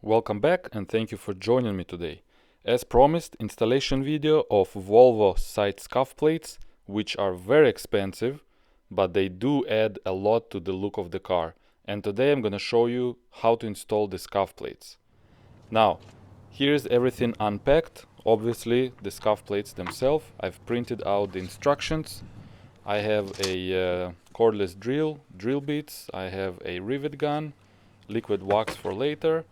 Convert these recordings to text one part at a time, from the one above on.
Welcome back and thank you for joining me today. As promised, installation video of Volvo Side Scuff Plates, which are very expensive, but they do add a lot to the look of the car. And today I'm gonna show you how to install the scuff plates. Now, here's everything unpacked. Obviously, the scuff plates themselves. I've printed out the instructions. I have a cordless drill bits. I have a rivet gun, liquid wax for later.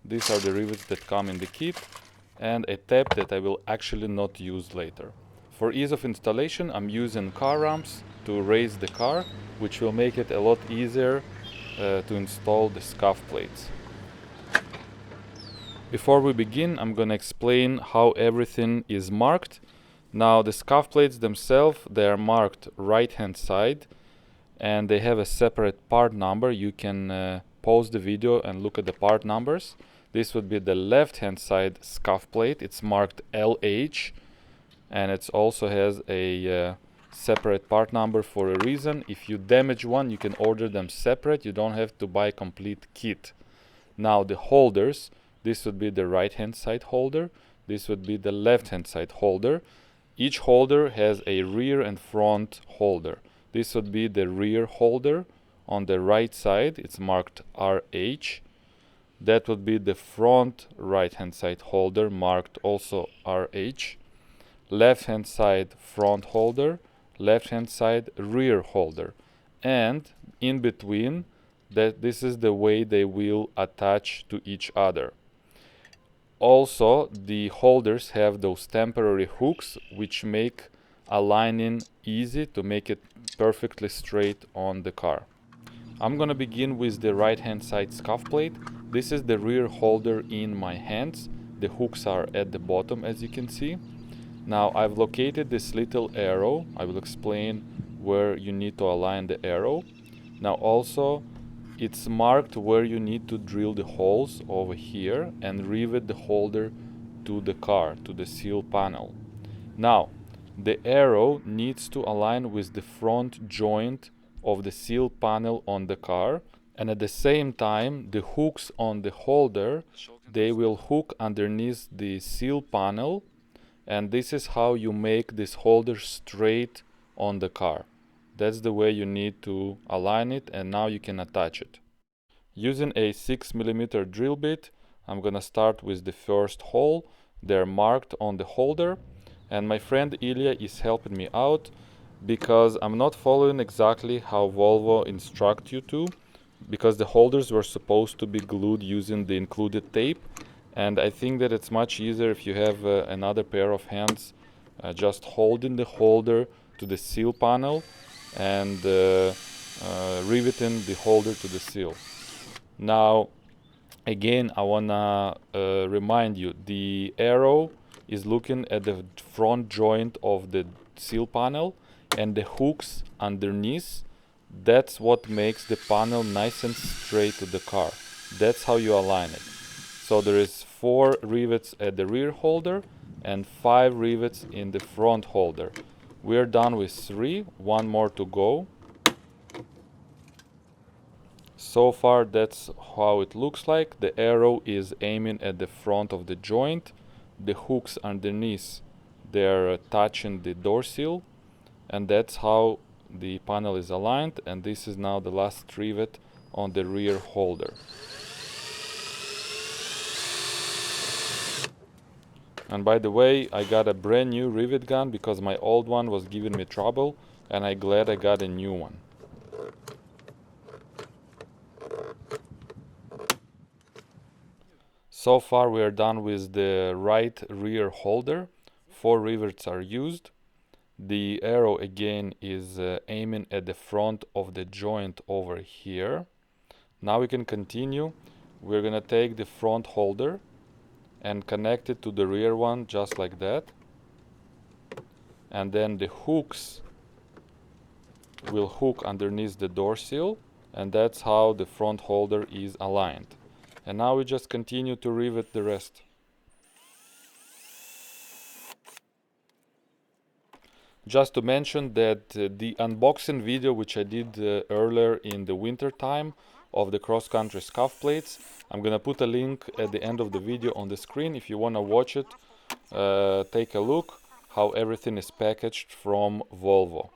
These are the rivets that come in the kit, and a tap that I will actually not use later. For ease of installation, I'm using car ramps to raise the car, which will make it a lot easier to install the scuff plates. Before we begin, I'm gonna explain how everything is marked. Now, the scuff plates themselves, they are marked right hand side, and they have a separate part number. You can pause the video and look at the part numbers. This would be the left hand side scuff plate. It's marked LH, and it also has a separate part number for a reason. If you damage one, you can order them separate. You don't have to buy complete kit. Now the holders, this would be the right hand side holder. This would be the left hand side holder. Each holder has a rear and front holder. This would be the rear holder. On the right side, it's marked RH. That would be the front right hand side holder, marked also RH. Left hand side front holder, left hand side rear holder. And in between, this is the way they will attach to each other. Also, the holders have those temporary hooks which make aligning easy, to make it perfectly straight on the car. I'm gonna begin with the right hand side scuff plate. This is the rear holder in my hands. The hooks are at the bottom, as you can see. Now I've located this little arrow. I will explain where you need to align the arrow. Now also it's marked where you need to drill the holes over here and rivet the holder to the car, to the seal panel. Now the arrow needs to align with the front joint of the seal panel on the car, and at the same time the hooks on the holder, they will hook underneath the seal panel, and this is how you make this holder straight on the car. That's the way you need to align it, and now you can attach it. Using a 6mm drill bit, I'm gonna start with the first hole. They're marked on the holder, and my friend Ilya is helping me out because I'm not following exactly how Volvo instruct you to, because the holders were supposed to be glued using the included tape, and I think that it's much easier if you have another pair of hands just holding the holder to the seal panel and riveting the holder to the seal. Now again, I wanna remind you, the arrow is looking at the front joint of the seal panel, and the hooks underneath, that's what makes the panel nice and straight to the car. That's how you align it. So there is 4 rivets at the rear holder and 5 rivets in the front holder. We're done with 3, 1 more to go. So far that's how it looks like. The arrow is aiming at the front of the joint. The hooks underneath, they're touching the door seal, and that's how the panel is aligned. And this is now the last rivet on the rear holder. And by the way, I got a brand new rivet gun because my old one was giving me trouble, and I'm glad I got a new one. So far we are done with the right rear holder. 4 rivets are used. The arrow again is aiming at the front of the joint over here. Now we can continue. We're gonna take the front holder and connect it to the rear one, just like that. And then the hooks will hook underneath the door seal, and that's how the front holder is aligned. And now we just continue to rivet the rest. Just to mention that the unboxing video which I did earlier in the winter time of the cross-country scuff plates, I'm gonna put a link at the end of the video on the screen. If you wanna watch it, take a look how everything is packaged from Volvo.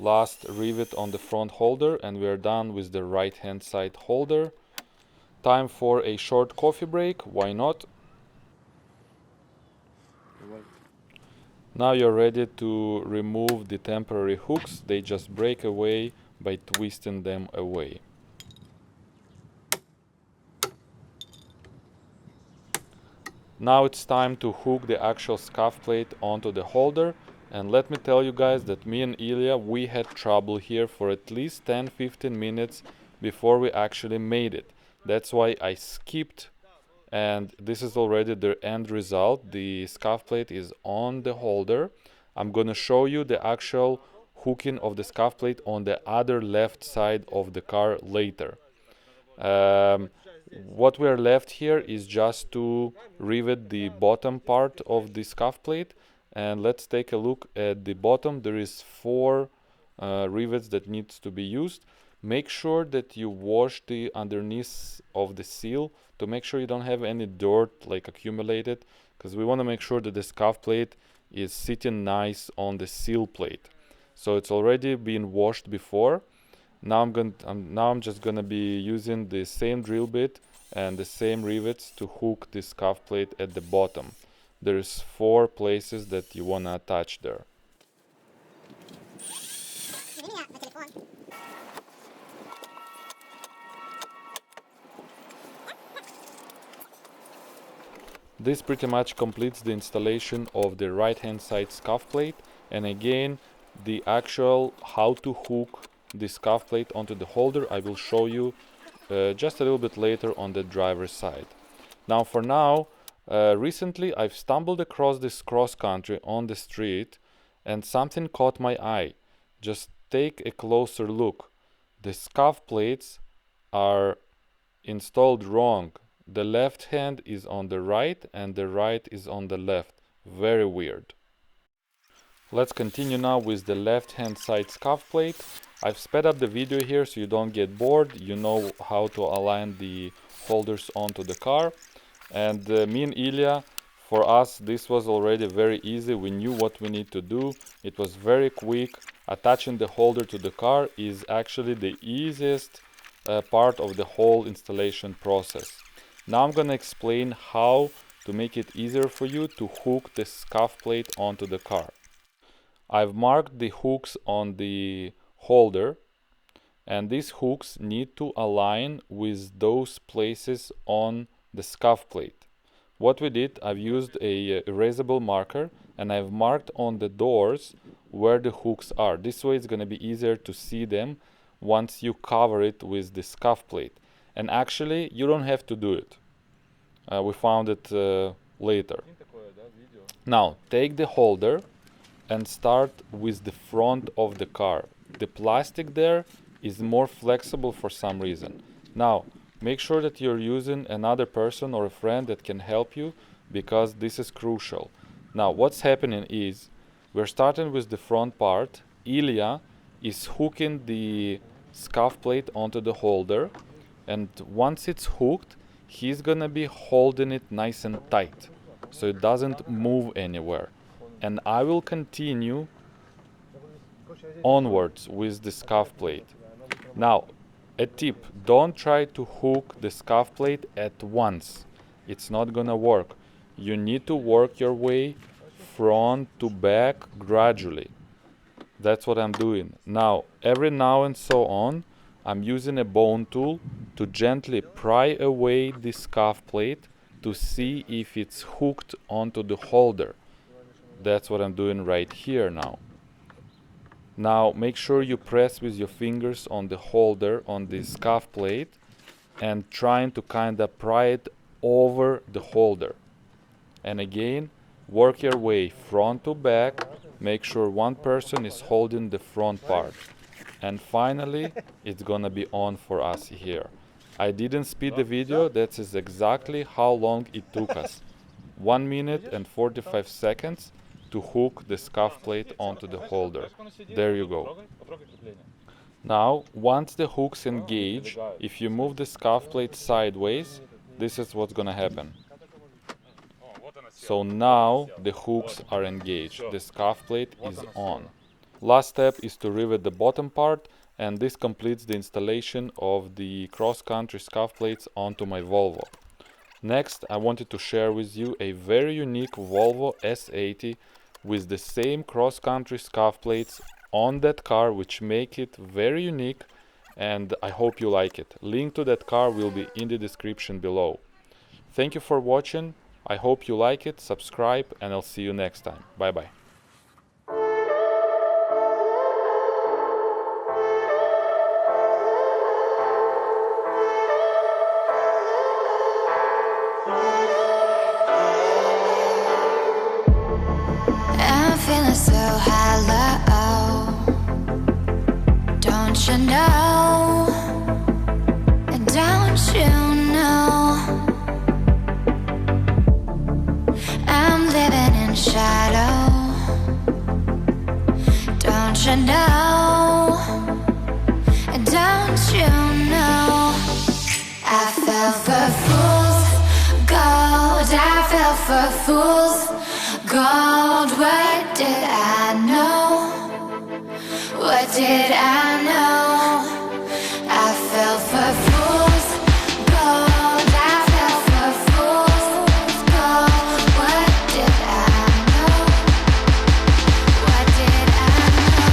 Last rivet on the front holder and we are done with the right hand side holder. Time for a short coffee break, why not? Now you're ready to remove the temporary hooks. They just break away by twisting them away. Now it's time to hook the actual scuff plate onto the holder. And let me tell you guys that me and Ilya, we had trouble here for at least 10-15 minutes before we actually made it. That's why I skipped, and this is already the end result. The scuff plate is on the holder. I'm gonna show you the actual hooking of the scuff plate on the other left side of the car later. What we're left here is just to rivet the bottom part of the scuff plate. And let's take a look at the bottom. There is 4 rivets that needs to be used. Make sure that you wash the underneath of the seal to make sure you don't have any dirt like accumulated, because we want to make sure that the scuff plate is sitting nice on the seal plate. So it's already been washed before. Now I'm just gonna be using the same drill bit and the same rivets to hook the scuff plate at the bottom. There's 4 places that you wanna attach there. This pretty much completes the installation of the right hand side scuff plate, and again the actual how to hook the scuff plate onto the holder I will show you just a little bit later on the driver's side. Now for now, recently I've stumbled across this cross country on the street and something caught my eye. Just take a closer look. The scuff plates are installed wrong. The left hand is on the right and the right is on the left. Very weird. Let's continue now with the left hand side scuff plate. I've sped up the video here so you don't get bored. You know how to align the holders onto the car. And me and Ilya, for us this was already very easy. We knew what we need to do. It was very quick. Attaching the holder to the car is actually the easiest part of the whole installation process. Now I'm gonna explain how to make it easier for you to hook the scuff plate onto the car. I've marked the hooks on the holder, and these hooks need to align with those places on the scuff plate. What we did, I've used a erasable marker and I've marked on the doors where the hooks are. This way it's going to be easier to see them once you cover it with the scuff plate. And actually you don't have to do it. We found it later. Now take the holder and start with the front of the car. The plastic there is more flexible for some reason. Now make sure that you're using another person or a friend that can help you, because this is crucial. Now what's happening is we're starting with the front part. Ilya is hooking the scuff plate onto the holder, and once it's hooked he's gonna be holding it nice and tight so it doesn't move anywhere. And I will continue onwards with the scuff plate. Now, a tip, don't try to hook the scuff plate at once. It's not gonna work. You need to work your way front to back gradually. That's what I'm doing. Now, every now and so on, I'm using a bone tool to gently pry away the scuff plate to see if it's hooked onto the holder. That's what I'm doing right here now. Now make sure you press with your fingers on the holder on the scuff plate and trying to kind of pry it over the holder. And again, work your way front to back. Make sure one person is holding the front part. And finally, it's gonna be on for us here. I didn't speed the video. That is exactly how long it took us. 1 minute and 45 seconds. to hook the scuff plate onto the holder. There you go. Now, once the hooks engage, if you move the scuff plate sideways, this is what's gonna happen. So now the hooks are engaged, the scuff plate is on. Last step is to rivet the bottom part, and this completes the installation of the cross-country scuff plates onto my Volvo. Next, I wanted to share with you a very unique Volvo S80 with the same cross-country scuff plates on that car, which make it very unique, and I hope you like it. Link to that car will be in the description below. Thank you for watching. I hope you like it, subscribe, and I'll see you next time. Bye bye. I'm feeling so hollow, don't you know? Don't you know? I'm living in shadow, don't you know? Don't you know? I fell for fool's gold, I fell for fool's gold. What did I know? What did I know? I fell for fool's gold, I fell for fool's gold. What did I know? What did I know?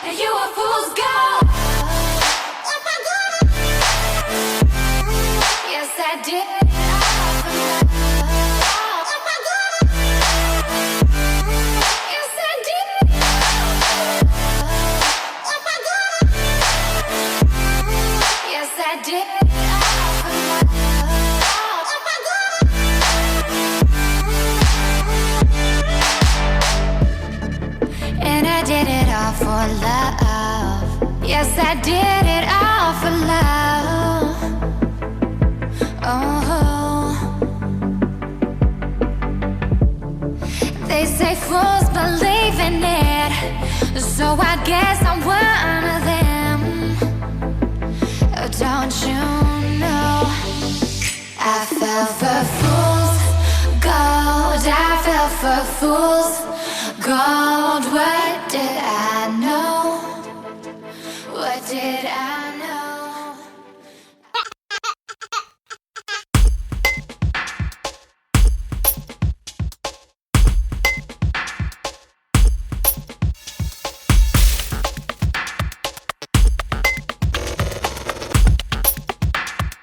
And you were fool's gold. Yes, I did. And I did it all for love. Yes, I did it all for love. Oh, they say fools believe in it, so I guess I'm one of them. Don't you know? I fell for fool's gold, I fell for fool's gold.